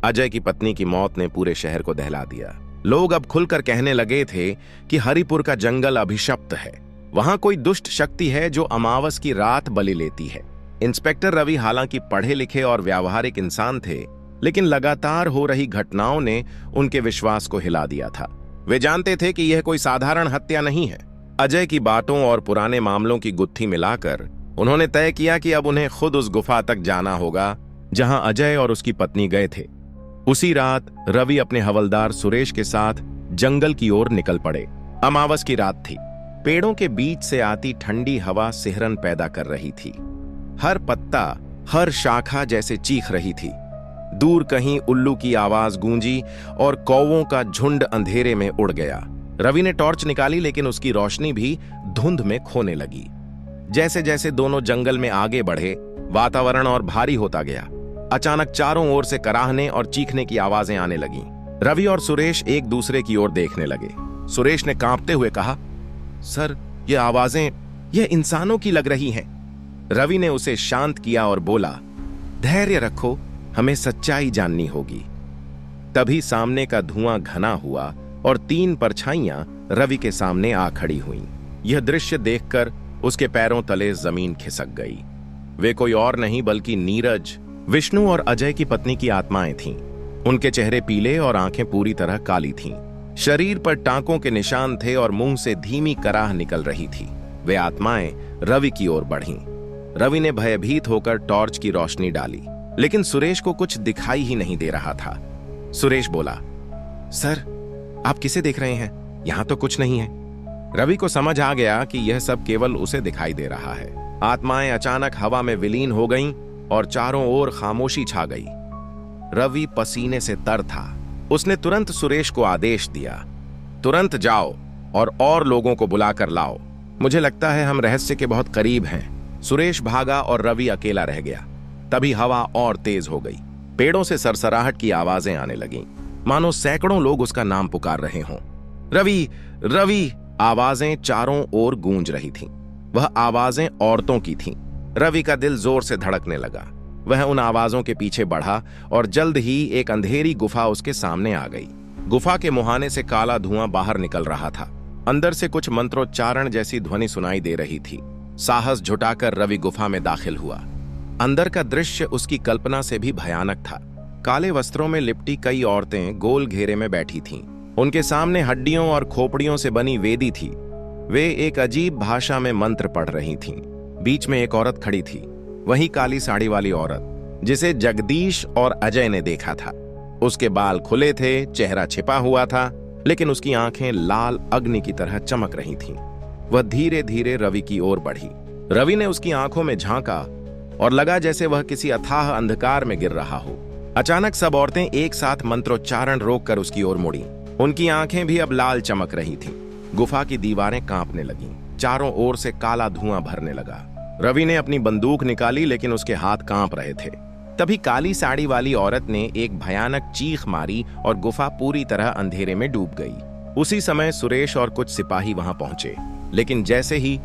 अजय की पत्नी की मौत ने पूरे शहर को दहला दिया। लोग अब खुलकर कहने लगे थे कि हरिपुर का जंगल अभिशप्त है। वहां कोई दुष्ट शक्ति है जो अमावस की रात बलि लेती है। इंस्पेक्टर रवि हालांकि पढ़े लिखे और व्यावहारिक इंसान थे, लेकिन लगातार हो रही घटनाओं ने उनके विश्वास को हिला दिया था। वे जानते थे कि यह कोई साधारण हत्या नहीं है। अजय की बातों और पुराने मामलों की गुत्थी मिलाकर उन्होंने तय किया कि अब उन्हें खुद उस गुफा तक जाना होगा जहां अजय और उसकी पत्नी गए थे। उसी रात रवि अपने हवलदार सुरेश के साथ जंगल की ओर निकल पड़े। अमावस की रात थी। पेड़ों के बीच से आती ठंडी हवा सिहरन पैदा कर रही थी। हर पत्ता, हर शाखा जैसे चीख रही थी। दूर कहीं उल्लू की आवाज गूंजी और कौवों का झुंड अंधेरे में उड़ गया। रवि ने टॉर्च निकाली, लेकिन उसकी रोशनी भी धुंध में खोने लगी। जैसे जैसे दोनों जंगल में आगे बढ़े, वातावरण और भारी होता गया। अचानक चारों ओर से कराहने और चीखने की आवाजें आने लगीं। रवि और सुरेश एक दूसरे की ओर देखने लगे। सुरेश ने कांपते हुए कहा, सर, ये आवाजें यह इंसानों की लग रही हैं। रवि ने उसे शांत किया और बोला, धैर्य रखो, हमें सच्चाई जाननी होगी। तभी सामने का धुआं घना हुआ और 3 परछाइयां रवि के सामने आ खड़ी हुईं। यह दृश्य देखकर उसके पैरों तले जमीन खिसक गई। वे कोई और नहीं बल्कि नीरज, विष्णु और अजय की पत्नी की आत्माएं थीं। उनके चेहरे पीले और आंखें पूरी तरह काली थीं। शरीर पर टांकों के निशान थे और मुंह से धीमी कराह निकल रही थी। वे आत्माएं रवि की ओर बढ़ीं। रवि ने भयभीत होकर टॉर्च की रोशनी डाली, लेकिन सुरेश को कुछ दिखाई ही नहीं दे रहा था। सुरेश बोला, सर, आप किसे देख रहे हैं? यहां तो कुछ नहीं है। रवि को समझ आ गया कि यह सब केवल उसे दिखाई दे रहा है। आत्माएं अचानक हवा में विलीन हो गईं और चारों ओर खामोशी छा गई। रवि पसीने से तर था। उसने तुरंत सुरेश को आदेश दिया, तुरंत जाओ और लोगों को बुलाकर लाओ। मुझे लगता है हम रहस्य के बहुत करीब हैं। सुरेश भागा और रवि अकेला रह गया। तभी हवा और तेज हो गई। पेड़ों से सरसराहट की आवाजें आने लगीं, मानो सैकड़ों लोग उसका नाम पुकार रहे हों। रवि, रवि! आवाजें चारों ओर गूंज रही थीं। वह आवाजें औरतों की थीं। रवि का दिल जोर से धड़कने लगा। वह उन आवाजों के पीछे बढ़ा और जल्द ही एक अंधेरी गुफा उसके सामने आ गई। गुफा के मुहाने से काला धुआं बाहर निकल रहा था। अंदर से कुछ मंत्रोच्चारण जैसी ध्वनि सुनाई दे रही थी। साहस जुटाकर रवि गुफा में दाखिल हुआ। अंदर का दृश्य उसकी कल्पना से भी भयानक था। काले वस्त्रों में लिपटी कई औरतें गोल घेरे में बैठी थीं। उनके सामने हड्डियों और खोपड़ियों से बनी वेदी थी। वे एक अजीब भाषा में मंत्र पढ़ रही थीं। बीच में एक औरत खड़ी थी, वही काली साड़ी वाली औरत जिसे जगदीश और अजय ने देखा था। उसके बाल खुले थे, चेहरा छिपा हुआ था, लेकिन उसकी आंखें लाल अग्नि की तरह चमक रही थीं। वह धीरे धीरे रवि की ओर बढ़ी। रवि ने उसकी आंखों में झांका और लगा जैसे वह किसी अथाह अंधकार में गिर रहा हो। अचानक सब औरतें एक साथ मंत्रोच्चारण रोककर उसकी ओर मुड़ी। उनकी आंखें भी अब लाल चमक रही थीं। गुफा की दीवारें कांपने लगीं। चारों ओर से काला धुआं भरने लगा। रवि ने अपनी बंदूक निकाली, लेकिन उसके हाथ कांप रहे थे। तभी काली साड़ी वाली औरत ने एक भयानक चीख मारी और गुफा पूरी तरह अंधेरे में डूब गई। उसी समय सुरेश और कुछ सिपाही वहां पहुंचे, लेकिन जैसे ही